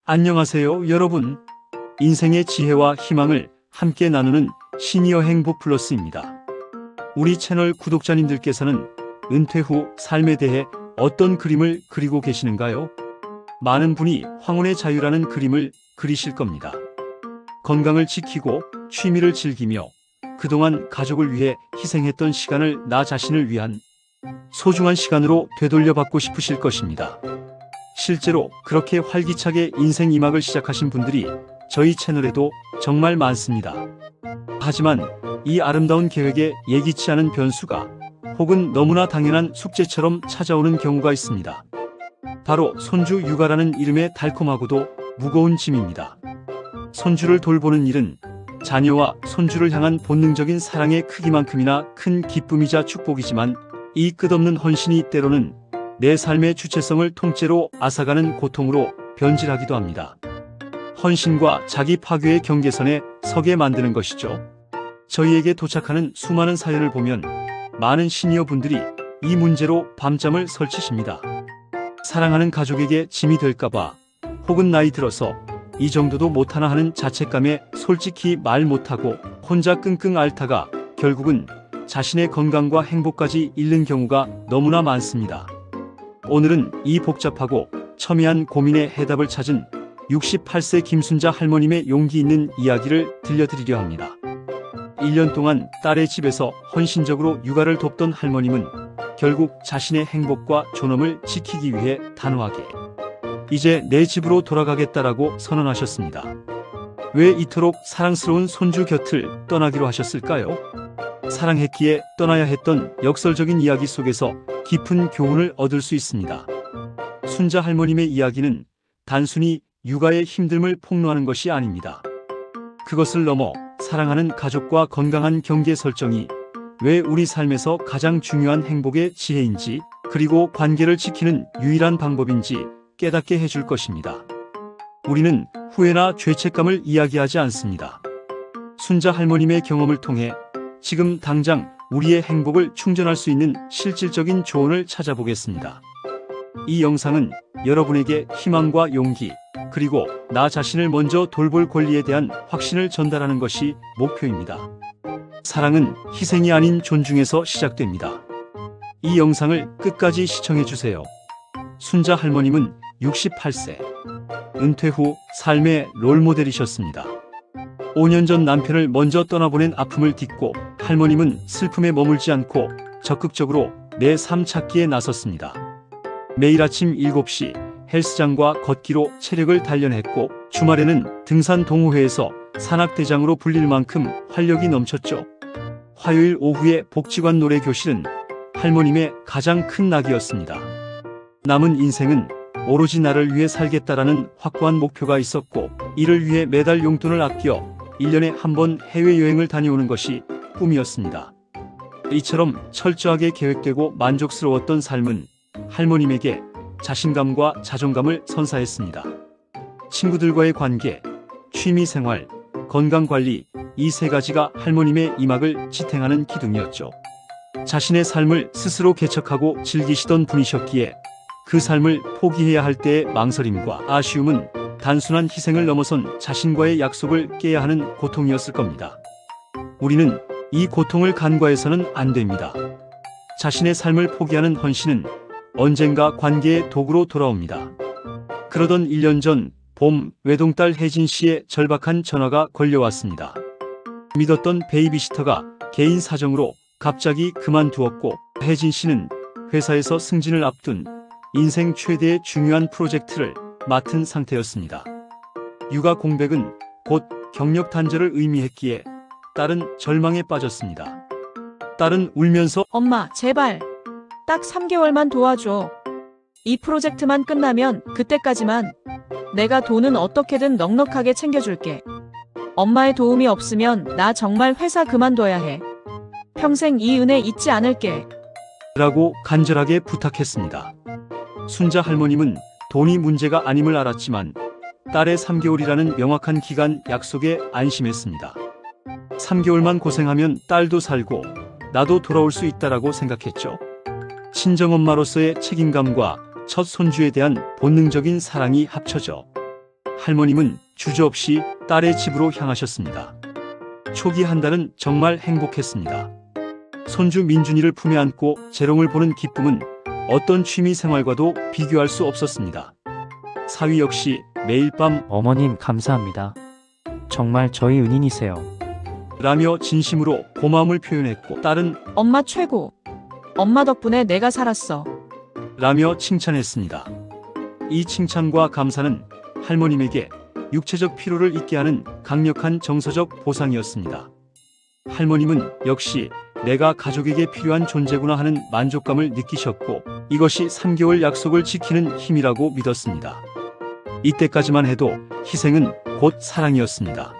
안녕하세요, 여러분. 인생의 지혜와 희망을 함께 나누는 시니어 행복 플러스입니다. 우리 채널 구독자님들께서는 은퇴 후 삶에 대해 어떤 그림을 그리고 계시는가요? 많은 분이 황혼의 자유라는 그림을 그리실 겁니다. 건강을 지키고 취미를 즐기며 그동안 가족을 위해 희생했던 시간을 나 자신을 위한 소중한 시간으로 되돌려받고 싶으실 것입니다. 실제로 그렇게 활기차게 인생 2막을 시작하신 분들이 저희 채널에도 정말 많습니다. 하지만 이 아름다운 계획에 예기치 않은 변수가 혹은 너무나 당연한 숙제처럼 찾아오는 경우가 있습니다. 바로 손주 육아라는 이름의 달콤하고도 무거운 짐입니다. 손주를 돌보는 일은 자녀와 손주를 향한 본능적인 사랑의 크기만큼이나 큰 기쁨이자 축복이지만 이 끝없는 헌신이 때로는 내 삶의 주체성을 통째로 앗아가는 고통으로 변질하기도 합니다. 헌신과 자기 파괴의 경계선에 서게 만드는 것이죠. 저희에게 도착하는 수많은 사연을 보면 많은 시니어 분들이 이 문제로 밤잠을 설치십니다. 사랑하는 가족에게 짐이 될까봐 혹은 나이 들어서 이 정도도 못하나 하는 자책감에 솔직히 말 못하고 혼자 끙끙 앓다가 결국은 자신의 건강과 행복까지 잃는 경우가 너무나 많습니다. 오늘은 이 복잡하고 첨예한 고민의 해답을 찾은 68세 김순자 할머님의 용기 있는 이야기를 들려드리려 합니다. 1년 동안 딸의 집에서 헌신적으로 육아를 돕던 할머님은 결국 자신의 행복과 존엄을 지키기 위해 단호하게 이제 내 집으로 돌아가겠다라고 선언하셨습니다. 왜 이토록 사랑스러운 손주 곁을 떠나기로 하셨을까요? 사랑했기에 떠나야 했던 역설적인 이야기 속에서 깊은 교훈을 얻을 수 있습니다. 순자 할머님의 이야기는 단순히 육아의 힘듦을 폭로하는 것이 아닙니다. 그것을 넘어 사랑하는 가족과 건강한 경계 설정이 왜 우리 삶에서 가장 중요한 행복의 지혜인지, 그리고 관계를 지키는 유일한 방법인지 깨닫게 해줄 것입니다. 우리는 후회나 죄책감을 이야기하지 않습니다. 순자 할머님의 경험을 통해 지금 당장 우리의 행복을 충전할 수 있는 실질적인 조언을 찾아보겠습니다. 이 영상은 여러분에게 희망과 용기, 그리고 나 자신을 먼저 돌볼 권리에 대한 확신을 전달하는 것이 목표입니다. 사랑은 희생이 아닌 존중에서 시작됩니다. 이 영상을 끝까지 시청해주세요. 순자 할머님은 68세, 은퇴 후 삶의 롤모델이셨습니다. 5년 전 남편을 먼저 떠나보낸 아픔을 딛고 할머님은 슬픔에 머물지 않고 적극적으로 내 삶 찾기에 나섰습니다. 매일 아침 7시 헬스장과 걷기로 체력을 단련했고 주말에는 등산 동호회에서 산악대장으로 불릴 만큼 활력이 넘쳤죠. 화요일 오후에 복지관 노래교실은 할머님의 가장 큰 낙이었습니다. 남은 인생은 오로지 나를 위해 살겠다라는 확고한 목표가 있었고, 이를 위해 매달 용돈을 아껴 1년에 한 번 해외여행을 다녀오는 것이 꿈이었습니다. 이처럼 철저하게 계획되고 만족스러웠던 삶은 할머님에게 자신감과 자존감을 선사했습니다. 친구들과의 관계, 취미생활, 건강관리, 이 세 가지가 할머님의 2막을 지탱하는 기둥이었죠. 자신의 삶을 스스로 개척하고 즐기시던 분이셨기에 그 삶을 포기해야 할 때의 망설임과 아쉬움은 단순한 희생을 넘어선 자신과의 약속을 깨야 하는 고통이었을 겁니다. 우리는 이 고통을 간과해서는 안 됩니다. 자신의 삶을 포기하는 헌신은 언젠가 관계의 도구로 돌아옵니다. 그러던 1년 전 봄, 외동딸 혜진 씨의 절박한 전화가 걸려왔습니다. 믿었던 베이비시터가 개인 사정으로 갑자기 그만두었고, 혜진 씨는 회사에서 승진을 앞둔 인생 최대의 중요한 프로젝트를 맡은 상태였습니다. 육아 공백은 곧 경력 단절을 의미했기에 딸은 절망에 빠졌습니다. 딸은 울면서 엄마, 제발 딱 3개월만 도와줘. 이 프로젝트만 끝나면 그때까지만 내가 돈은 어떻게든 넉넉하게 챙겨줄게. 엄마의 도움이 없으면 나 정말 회사 그만둬야 해. 평생 이 은혜 잊지 않을게. 라고 간절하게 부탁했습니다. 순자 할머님은 돈이 문제가 아님을 알았지만 딸의 3개월이라는 명확한 기간 약속에 안심했습니다. 3개월만 고생하면 딸도 살고 나도 돌아올 수 있다라고 생각했죠. 친정엄마로서의 책임감과 첫 손주에 대한 본능적인 사랑이 합쳐져 할머님은 주저없이 딸의 집으로 향하셨습니다. 초기 한 달은 정말 행복했습니다. 손주 민준이를 품에 안고 재롱을 보는 기쁨은 어떤 취미 생활과도 비교할 수 없었습니다. 사위 역시 매일 밤 어머님 감사합니다. 정말 저희 은인이세요. 라며 진심으로 고마움을 표현했고, 딸은 엄마 최고. 엄마 덕분에 내가 살았어. 라며 칭찬했습니다. 이 칭찬과 감사는 할머님에게 육체적 피로를 잊게 하는 강력한 정서적 보상이었습니다. 할머님은 역시 내가 가족에게 필요한 존재구나 하는 만족감을 느끼셨고, 이것이 3개월 약속을 지키는 힘이라고 믿었습니다. 이때까지만 해도 희생은 곧 사랑이었습니다.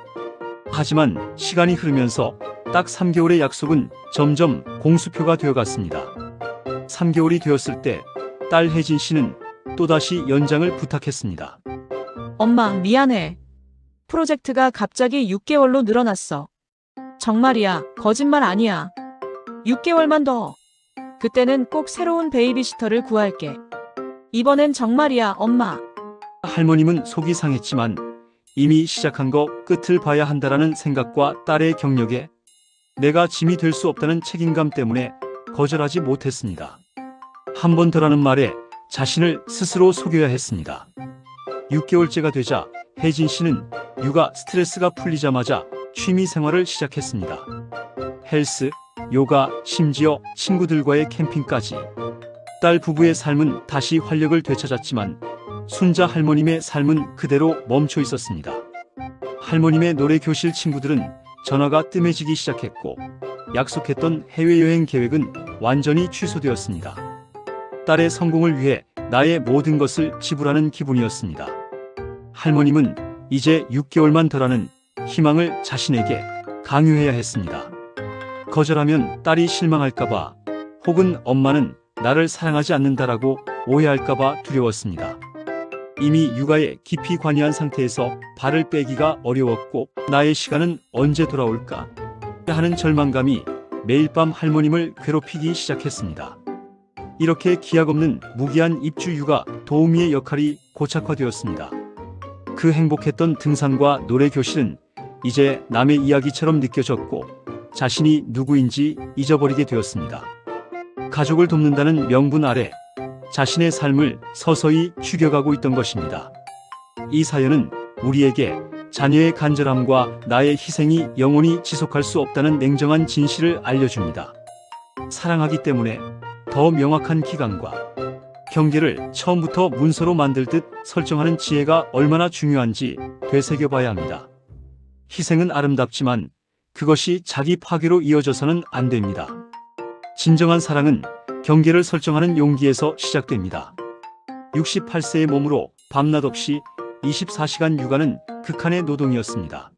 하지만 시간이 흐르면서 딱 3개월의 약속은 점점 공수표가 되어갔습니다. 3개월이 되었을 때 딸 혜진 씨는 또다시 연장을 부탁했습니다. 엄마, 미안해. 프로젝트가 갑자기 6개월로 늘어났어. 정말이야. 거짓말 아니야. 6개월만 더. 그때는 꼭 새로운 베이비시터를 구할게. 이번엔 정말이야, 엄마. 할머님은 속이 상했지만 이미 시작한 거 끝을 봐야 한다라는 생각과 딸의 격려에 내가 짐이 될 수 없다는 책임감 때문에 거절하지 못했습니다. 한 번 더라는 말에 자신을 스스로 속여야 했습니다. 6개월째가 되자 혜진 씨는 육아 스트레스가 풀리자마자 취미 생활을 시작했습니다. 헬스, 요가, 심지어 친구들과의 캠핑까지. 딸 부부의 삶은 다시 활력을 되찾았지만 순자 할머님의 삶은 그대로 멈춰 있었습니다. 할머님의 노래 교실 친구들은 전화가 뜸해지기 시작했고, 약속했던 해외여행 계획은 완전히 취소되었습니다. 딸의 성공을 위해 나의 모든 것을 지불하는 기분이었습니다. 할머님은 이제 6개월만 더라는 희망을 자신에게 강요해야 했습니다. 거절하면 딸이 실망할까봐, 혹은 엄마는 나를 사랑하지 않는다라고 오해할까봐 두려웠습니다. 이미 육아에 깊이 관여한 상태에서 발을 빼기가 어려웠고, 나의 시간은 언제 돌아올까 하는 절망감이 매일 밤 할머님을 괴롭히기 시작했습니다. 이렇게 기약 없는 무기한 입주 육아 도우미의 역할이 고착화되었습니다. 그 행복했던 등산과 노래 교실은 이제 남의 이야기처럼 느껴졌고, 자신이 누구인지 잊어버리게 되었습니다. 가족을 돕는다는 명분 아래 자신의 삶을 서서히 죽여가고 있던 것입니다. 이 사연은 우리에게 자녀의 간절함과 나의 희생이 영원히 지속할 수 없다는 냉정한 진실을 알려줍니다. 사랑하기 때문에 더 명확한 기간과 경계를 처음부터 문서로 만들 듯 설정하는 지혜가 얼마나 중요한지 되새겨봐야 합니다. 희생은 아름답지만 그것이 자기 파괴로 이어져서는 안 됩니다. 진정한 사랑은 경계를 설정하는 용기에서 시작됩니다. 68세의 몸으로 밤낮 없이 24시간 육아는 극한의 노동이었습니다.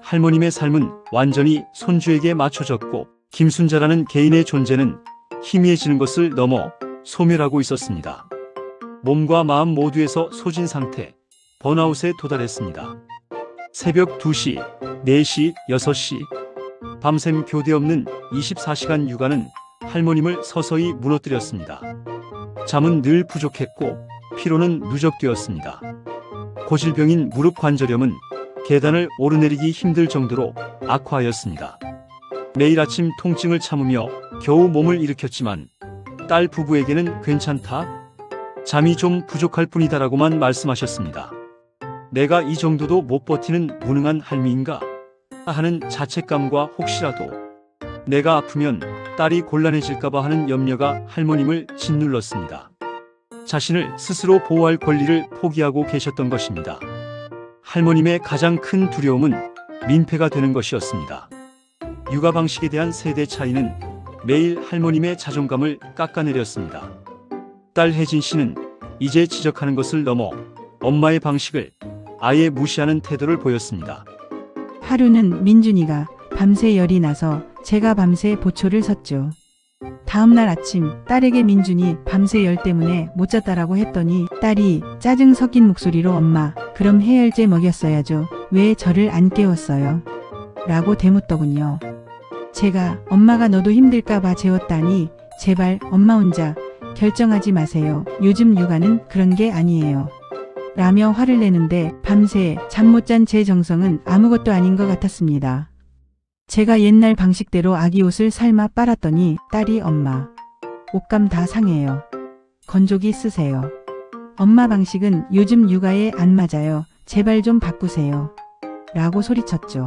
할머님의 삶은 완전히 손주에게 맞춰졌고, 김순자라는 개인의 존재는 희미해지는 것을 넘어 소멸하고 있었습니다. 몸과 마음 모두에서 소진 상태, 번아웃에 도달했습니다. 새벽 2시, 4시, 6시, 밤샘 교대 없는 24시간 육아는 할머님을 서서히 무너뜨렸습니다. 잠은 늘 부족했고 피로는 누적되었습니다. 고질병인 무릎 관절염은 계단을 오르내리기 힘들 정도로 악화하였습니다. 매일 아침 통증을 참으며 겨우 몸을 일으켰지만 딸 부부에게는 괜찮다? 잠이 좀 부족할 뿐이다라고만 말씀하셨습니다. 내가 이 정도도 못 버티는 무능한 할미인가? 하는 자책감과 혹시라도 내가 아프면 딸이 곤란해질까봐 하는 염려가 할머님을 짓눌렀습니다. 자신을 스스로 보호할 권리를 포기하고 계셨던 것입니다. 할머님의 가장 큰 두려움은 민폐가 되는 것이었습니다. 육아 방식에 대한 세대 차이는 매일 할머님의 자존감을 깎아내렸습니다. 딸 혜진 씨는 이제 지적하는 것을 넘어 엄마의 방식을 아예 무시하는 태도를 보였습니다. 하루는 민준이가 밤새 열이 나서 제가 밤새 보초를 섰죠. 다음날 아침 딸에게 민준이 밤새 열 때문에 못 잤다라고 했더니 딸이 짜증 섞인 목소리로 엄마, 그럼 해열제 먹였어야죠. 왜 저를 안 깨웠어요? 라고 되묻더군요. 제가 엄마가 너도 힘들까봐 재웠다니 제발 엄마 혼자 결정하지 마세요. 요즘 육아는 그런 게 아니에요. 라며 화를 내는데 밤새 잠 못 잔 제 정성은 아무것도 아닌 것 같았습니다. 제가 옛날 방식대로 아기 옷을 삶아 빨았더니 딸이 엄마, 옷감 다 상해요. 건조기 쓰세요. 엄마 방식은 요즘 육아에 안 맞아요. 제발 좀 바꾸세요. 라고 소리쳤죠.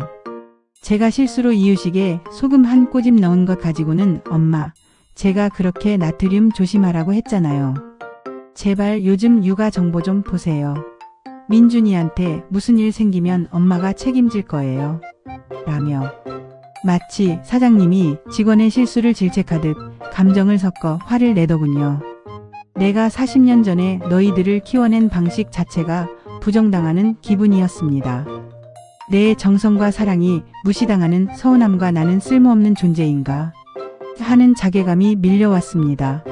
제가 실수로 이유식에 소금 한 꼬집 넣은 것 가지고는 엄마, 제가 그렇게 나트륨 조심하라고 했잖아요. 제발 요즘 육아 정보 좀 보세요. 민준이한테 무슨 일 생기면 엄마가 책임질 거예요. 라며 마치 사장님이 직원의 실수를 질책하듯 감정을 섞어 화를 내더군요. 내가 40년 전에 너희들을 키워낸 방식 자체가 부정당하는 기분이었습니다. 내 정성과 사랑이 무시당하는 서운함과 나는 쓸모없는 존재인가 하는 자괴감이 밀려왔습니다.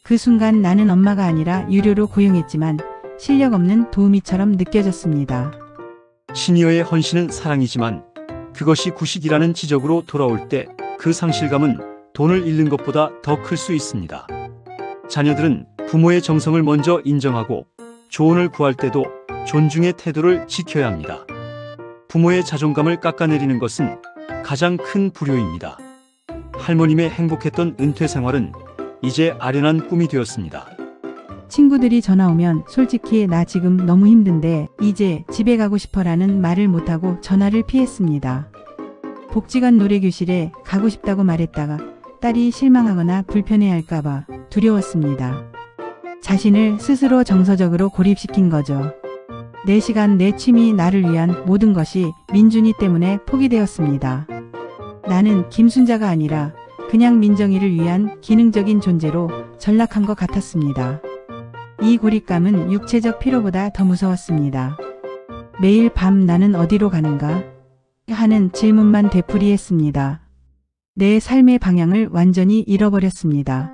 그 순간 나는 엄마가 아니라 유료로 고용했지만 실력 없는 도우미처럼 느껴졌습니다. 시니어의 헌신은 사랑이지만 그것이 구식이라는 지적으로 돌아올 때 그 상실감은 돈을 잃는 것보다 더 클 수 있습니다. 자녀들은 부모의 정성을 먼저 인정하고 조언을 구할 때도 존중의 태도를 지켜야 합니다. 부모의 자존감을 깎아내리는 것은 가장 큰 불효입니다. 할머님의 행복했던 은퇴 생활은 이제 아련한 꿈이 되었습니다. 친구들이 전화 오면 솔직히 나 지금 너무 힘든데 이제 집에 가고 싶어라는 말을 못하고 전화를 피했습니다. 복지관 노래교실에 가고 싶다고 말했다가 딸이 실망하거나 불편해할까봐 두려웠습니다. 자신을 스스로 정서적으로 고립시킨 거죠. 내 시간, 내 취미, 나를 위한 모든 것이 민준이 때문에 포기되었습니다. 나는 김순자가 아니라 그냥 민정이를 위한 기능적인 존재로 전락한 것 같았습니다. 이 고립감은 육체적 피로보다 더 무서웠습니다. 매일 밤 나는 어디로 가는가? 하는 질문만 되풀이했습니다. 내 삶의 방향을 완전히 잃어버렸습니다.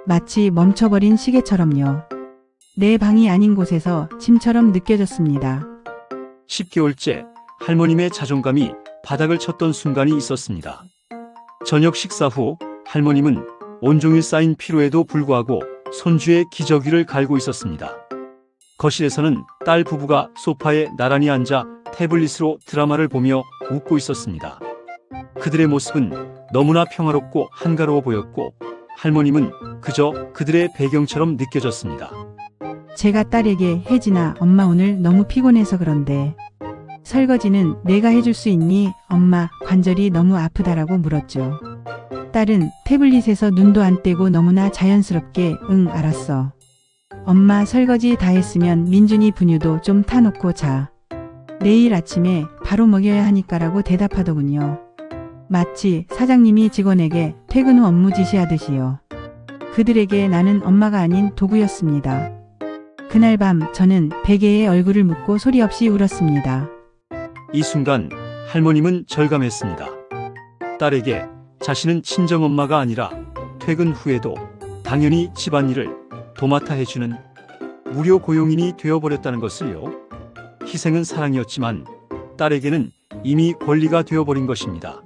마치 멈춰버린 시계처럼요. 내 방이 아닌 곳에서 짐처럼 느껴졌습니다. 10개월째 할머님의 자존감이 바닥을 쳤던 순간이 있었습니다. 저녁 식사 후 할머님은 온종일 쌓인 피로에도 불구하고 손주의 기저귀를 갈고 있었습니다. 거실에서는 딸 부부가 소파에 나란히 앉아 태블릿으로 드라마를 보며 웃고 있었습니다. 그들의 모습은 너무나 평화롭고 한가로워 보였고 할머님은 그저 그들의 배경처럼 느껴졌습니다. 제가 딸에게 혜진아, 엄마 오늘 너무 피곤해서 그런데 설거지는 내가 해줄 수 있니? 엄마, 관절이 너무 아프다라고 물었죠. 딸은 태블릿에서 눈도 안 떼고 너무나 자연스럽게 응, 알았어. 엄마 설거지 다 했으면 민준이 분유도 좀 타놓고 자. 내일 아침에 바로 먹여야 하니까라고 대답하더군요. 마치 사장님이 직원에게 퇴근 후 업무 지시하듯이요. 그들에게 나는 엄마가 아닌 도구였습니다. 그날 밤 저는 베개에 얼굴을 묻고 소리 없이 울었습니다. 이 순간 할머님은 절감했습니다. 딸에게 자신은 친정엄마가 아니라 퇴근 후에도 당연히 집안일을 도맡아 해주는 무료 고용인이 되어버렸다는 것을요. 희생은 사랑이었지만 딸에게는 이미 권리가 되어버린 것입니다.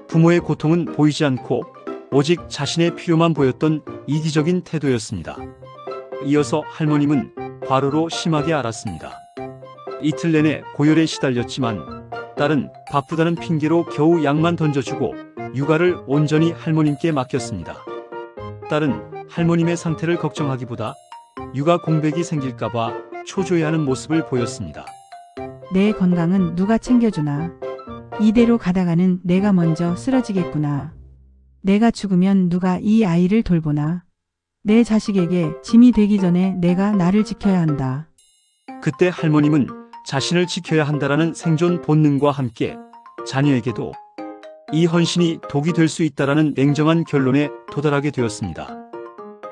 부모의 고통은 보이지 않고 오직 자신의 필요만 보였던 이기적인 태도였습니다. 이어서 할머님은 과로로 심하게 앓았습니다. 이틀 내내 고열에 시달렸지만 딸은 바쁘다는 핑계로 겨우 약만 던져주고 육아를 온전히 할머님께 맡겼습니다. 딸은 할머님의 상태를 걱정하기보다 육아 공백이 생길까봐 초조해하는 모습을 보였습니다. 내 건강은 누가 챙겨주나? 이대로 가다가는 내가 먼저 쓰러지겠구나. 내가 죽으면 누가 이 아이를 돌보나? 내 자식에게 짐이 되기 전에 내가 나를 지켜야 한다. 그때 할머님은 자신을 지켜야 한다라는 생존 본능과 함께 자녀에게도 이 헌신이 독이 될 수 있다라는 냉정한 결론에 도달하게 되었습니다.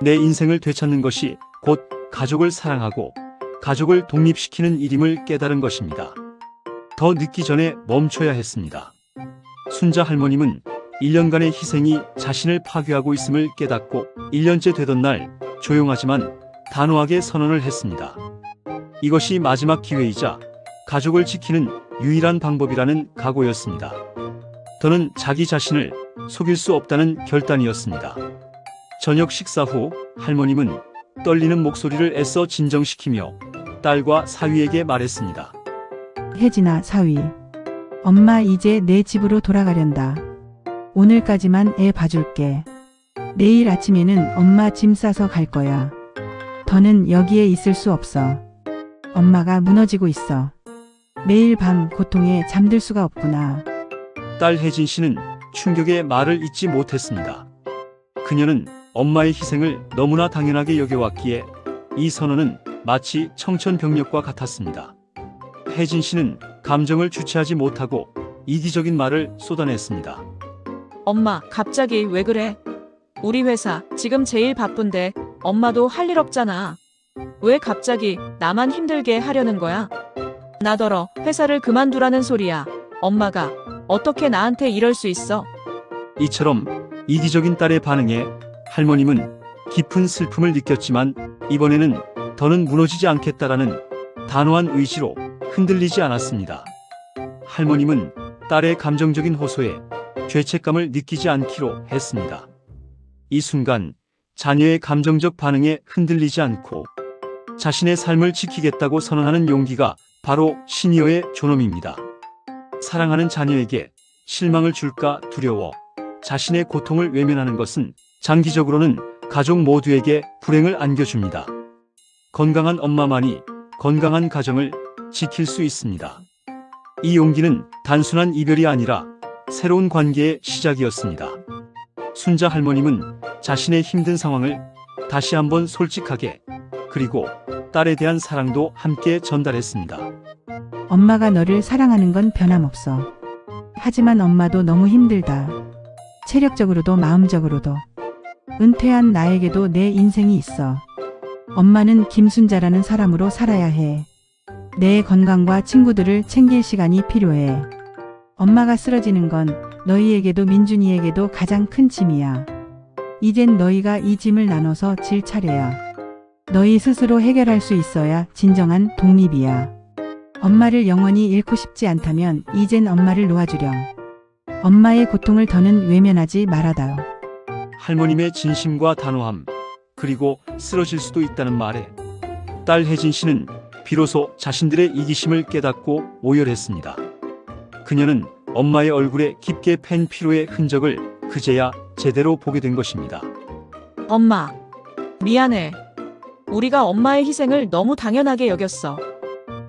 내 인생을 되찾는 것이 곧 가족을 사랑하고 가족을 독립시키는 일임을 깨달은 것입니다. 더 늦기 전에 멈춰야 했습니다. 순자 할머님은 1년간의 희생이 자신을 파괴하고 있음을 깨닫고 1년째 되던 날 조용하지만 단호하게 선언을 했습니다. 이것이 마지막 기회이자 가족을 지키는 유일한 방법이라는 각오였습니다. 더는 자기 자신을 속일 수 없다는 결단이었습니다. 저녁 식사 후 할머님은 떨리는 목소리를 애써 진정시키며 딸과 사위에게 말했습니다. 혜진아, 사위. 엄마 이제 내 집으로 돌아가련다. 오늘까지만 애 봐줄게. 내일 아침에는 엄마 짐 싸서 갈 거야. 더는 여기에 있을 수 없어. 엄마가 무너지고 있어. 매일 밤 고통에 잠들 수가 없구나. 딸 혜진 씨는 충격에 말을 잇지 못했습니다. 그녀는 엄마의 희생을 너무나 당연하게 여겨왔기에 이 선언은 마치 청천벽력과 같았습니다. 혜진 씨는 감정을 주체하지 못하고 이기적인 말을 쏟아냈습니다. 엄마, 갑자기 왜 그래? 우리 회사 지금 제일 바쁜데 엄마도 할 일 없잖아. 왜 갑자기 나만 힘들게 하려는 거야? 나더러 회사를 그만두라는 소리야. 엄마가 어떻게 나한테 이럴 수 있어? 이처럼 이기적인 딸의 반응에 할머님은 깊은 슬픔을 느꼈지만 이번에는 더는 무너지지 않겠다라는 단호한 의지로 흔들리지 않았습니다. 할머님은 딸의 감정적인 호소에 죄책감을 느끼지 않기로 했습니다. 이 순간 자녀의 감정적 반응에 흔들리지 않고 자신의 삶을 지키겠다고 선언하는 용기가 바로 시니어의 존엄입니다. 사랑하는 자녀에게 실망을 줄까 두려워 자신의 고통을 외면하는 것은 장기적으로는 가족 모두에게 불행을 안겨줍니다. 건강한 엄마만이 건강한 가정을 지킬 수 있습니다. 이 용기는 단순한 이별이 아니라 새로운 관계의 시작이었습니다. 순자 할머님은 자신의 힘든 상황을 다시 한번 솔직하게 그리고 딸에 대한 사랑도 함께 전달했습니다. 엄마가 너를 사랑하는 건 변함없어. 하지만 엄마도 너무 힘들다. 체력적으로도 마음적으로도. 은퇴한 나에게도 내 인생이 있어. 엄마는 김순자라는 사람으로 살아야 해. 내 건강과 친구들을 챙길 시간이 필요해. 엄마가 쓰러지는 건 너희에게도 민준이에게도 가장 큰 짐이야. 이젠 너희가 이 짐을 나눠서 질 차례야. 너희 스스로 해결할 수 있어야 진정한 독립이야. 엄마를 영원히 잃고 싶지 않다면 이젠 엄마를 놓아주렴. 엄마의 고통을 더는 외면하지 말아다오. 할머님의 진심과 단호함, 그리고 쓰러질 수도 있다는 말에 딸 혜진 씨는 비로소 자신들의 이기심을 깨닫고 오열했습니다. 그녀는 엄마의 얼굴에 깊게 팬 피로의 흔적을 그제야 제대로 보게 된 것입니다. 엄마, 미안해. 우리가 엄마의 희생을 너무 당연하게 여겼어.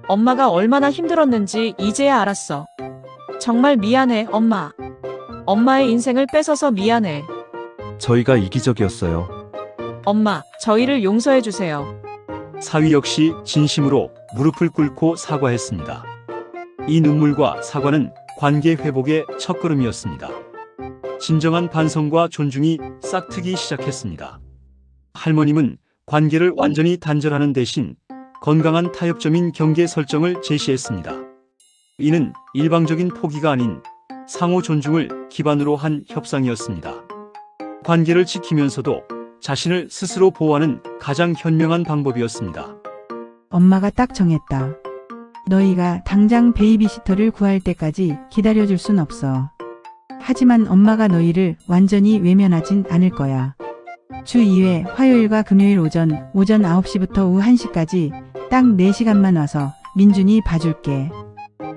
엄마가 얼마나 힘들었는지 이제야 알았어. 정말 미안해, 엄마. 엄마의 인생을 뺏어서 미안해. 저희가 이기적이었어요. 엄마, 저희를 용서해 주세요. 사위 역시 진심으로 무릎을 꿇고 사과했습니다. 이 눈물과 사과는 관계 회복의 첫걸음이었습니다. 진정한 반성과 존중이 싹트기 시작했습니다. 할머님은 관계를 완전히 단절하는 대신 건강한 타협점인 경계 설정을 제시했습니다. 이는 일방적인 포기가 아닌 상호 존중을 기반으로 한 협상이었습니다. 관계를 지키면서도 자신을 스스로 보호하는 가장 현명한 방법이었습니다. 엄마가 딱 정했다. 너희가 당장 베이비시터를 구할 때까지 기다려줄 순 없어. 하지만 엄마가 너희를 완전히 외면하진 않을 거야. 주 2회 화요일과 금요일 오전 9시부터 오후 1시까지 딱 4시간만 와서 민준이 봐줄게.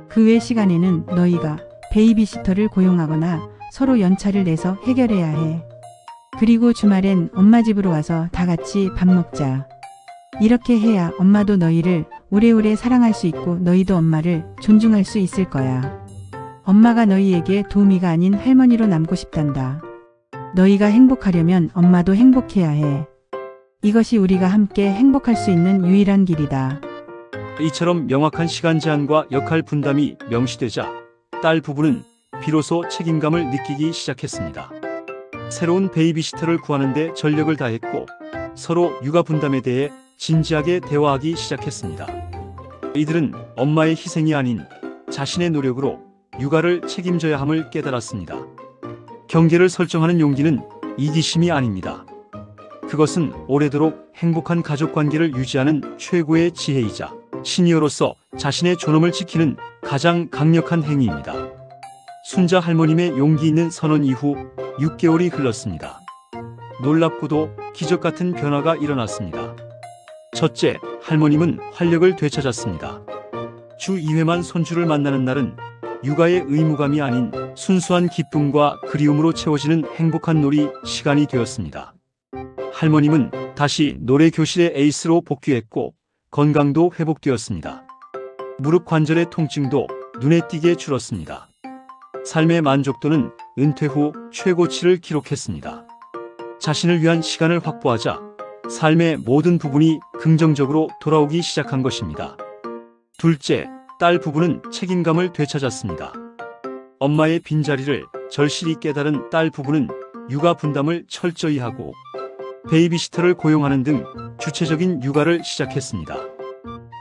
그 외 시간에는 너희가 베이비시터를 고용하거나 서로 연차를 내서 해결해야 해. 그리고 주말엔 엄마 집으로 와서 다 같이 밥 먹자. 이렇게 해야 엄마도 너희를 오래오래 사랑할 수 있고 너희도 엄마를 존중할 수 있을 거야. 엄마가 너희에게 도우미가 아닌 할머니로 남고 싶단다. 너희가 행복하려면 엄마도 행복해야 해. 이것이 우리가 함께 행복할 수 있는 유일한 길이다. 이처럼 명확한 시간 제한과 역할 분담이 명시되자 딸 부부는 비로소 책임감을 느끼기 시작했습니다. 새로운 베이비시터를 구하는 데 전력을 다했고 서로 육아 분담에 대해 진지하게 대화하기 시작했습니다. 이들은 엄마의 희생이 아닌 자신의 노력으로 육아를 책임져야 함을 깨달았습니다. 경계를 설정하는 용기는 이기심이 아닙니다. 그것은 오래도록 행복한 가족관계를 유지하는 최고의 지혜이자 시니어로서 자신의 존엄을 지키는 가장 강력한 행위입니다. 순자 할머님의 용기 있는 선언 이후 6개월이 흘렀습니다. 놀랍고도 기적 같은 변화가 일어났습니다. 첫째, 할머님은 활력을 되찾았습니다. 주 2회만 손주를 만나는 날은 육아의 의무감이 아닌 순수한 기쁨과 그리움으로 채워지는 행복한 놀이 시간이 되었습니다. 할머님은 다시 노래 교실의 에이스로 복귀했고 건강도 회복되었습니다. 무릎 관절의 통증도 눈에 띄게 줄었습니다. 삶의 만족도는 은퇴 후 최고치를 기록했습니다. 자신을 위한 시간을 확보하자 삶의 모든 부분이 긍정적으로 돌아오기 시작한 것입니다. 둘째, 딸 부부는 책임감을 되찾았습니다. 엄마의 빈자리를 절실히 깨달은 딸 부부는 육아 분담을 철저히 하고 베이비시터를 고용하는 등 주체적인 육아를 시작했습니다.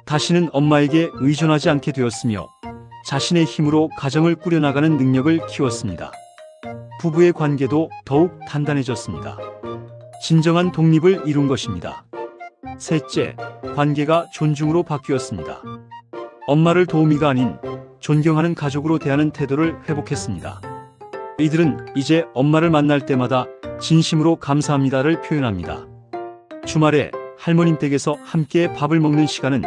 다시는 엄마에게 의존하지 않게 되었으며 자신의 힘으로 가정을 꾸려나가는 능력을 키웠습니다. 부부의 관계도 더욱 단단해졌습니다. 진정한 독립을 이룬 것입니다. 셋째, 관계가 존중으로 바뀌었습니다. 엄마를 도우미가 아닌 존경하는 가족으로 대하는 태도를 회복했습니다. 이들은 이제 엄마를 만날 때마다 진심으로 감사합니다를 표현합니다. 주말에 할머님 댁에서 함께 밥을 먹는 시간은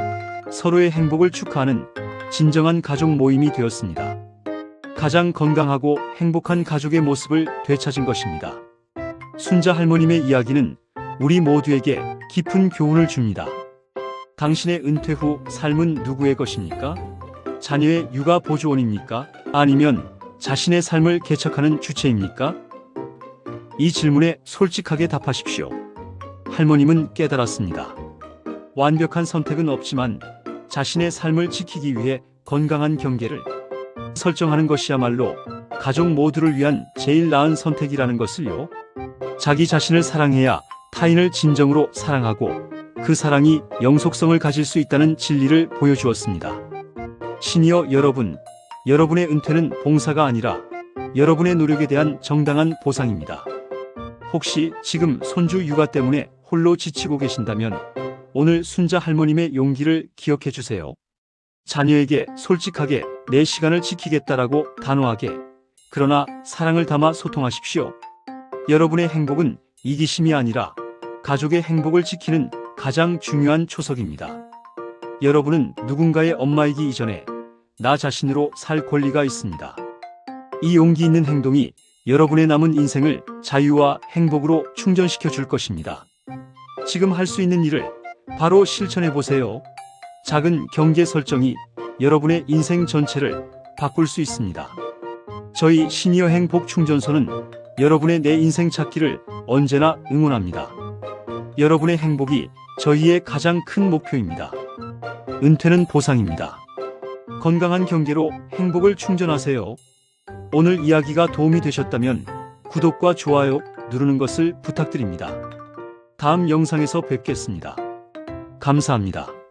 서로의 행복을 축하하는 진정한 가족 모임이 되었습니다. 가장 건강하고 행복한 가족의 모습을 되찾은 것입니다. 순자 할머님의 이야기는 우리 모두에게 깊은 교훈을 줍니다. 당신의 은퇴 후 삶은 누구의 것입니까? 자녀의 육아 보조원입니까? 아니면 자신의 삶을 개척하는 주체입니까? 이 질문에 솔직하게 답하십시오. 할머님은 깨달았습니다. 완벽한 선택은 없지만 자신의 삶을 지키기 위해 건강한 경계를 설정하는 것이야말로 가족 모두를 위한 제일 나은 선택이라는 것을요. 자기 자신을 사랑해야 타인을 진정으로 사랑하고 그 사랑이 영속성을 가질 수 있다는 진리를 보여주었습니다. 시니어 여러분, 여러분의 은퇴는 봉사가 아니라 여러분의 노력에 대한 정당한 보상입니다. 혹시 지금 손주 육아 때문에 홀로 지치고 계신다면 오늘 순자 할머님의 용기를 기억해 주세요. 자녀에게 솔직하게 내 시간을 지키겠다라고 단호하게, 그러나 사랑을 담아 소통하십시오. 여러분의 행복은 이기심이 아니라 가족의 행복을 지키는 가장 중요한 초석입니다. 여러분은 누군가의 엄마이기 이전에 나 자신으로 살 권리가 있습니다. 이 용기 있는 행동이 여러분의 남은 인생을 자유와 행복으로 충전시켜 줄 것입니다. 지금 할 수 있는 일을 바로 실천해 보세요. 작은 경계 설정이 여러분의 인생 전체를 바꿀 수 있습니다. 저희 시니어 행복 충전소는 여러분의 내 인생 찾기를 언제나 응원합니다. 여러분의 행복이 저희의 가장 큰 목표입니다. 은퇴는 보상입니다. 건강한 경계로 행복을 충전하세요. 오늘 이야기가 도움이 되셨다면 구독과 좋아요 누르는 것을 부탁드립니다. 다음 영상에서 뵙겠습니다. 감사합니다.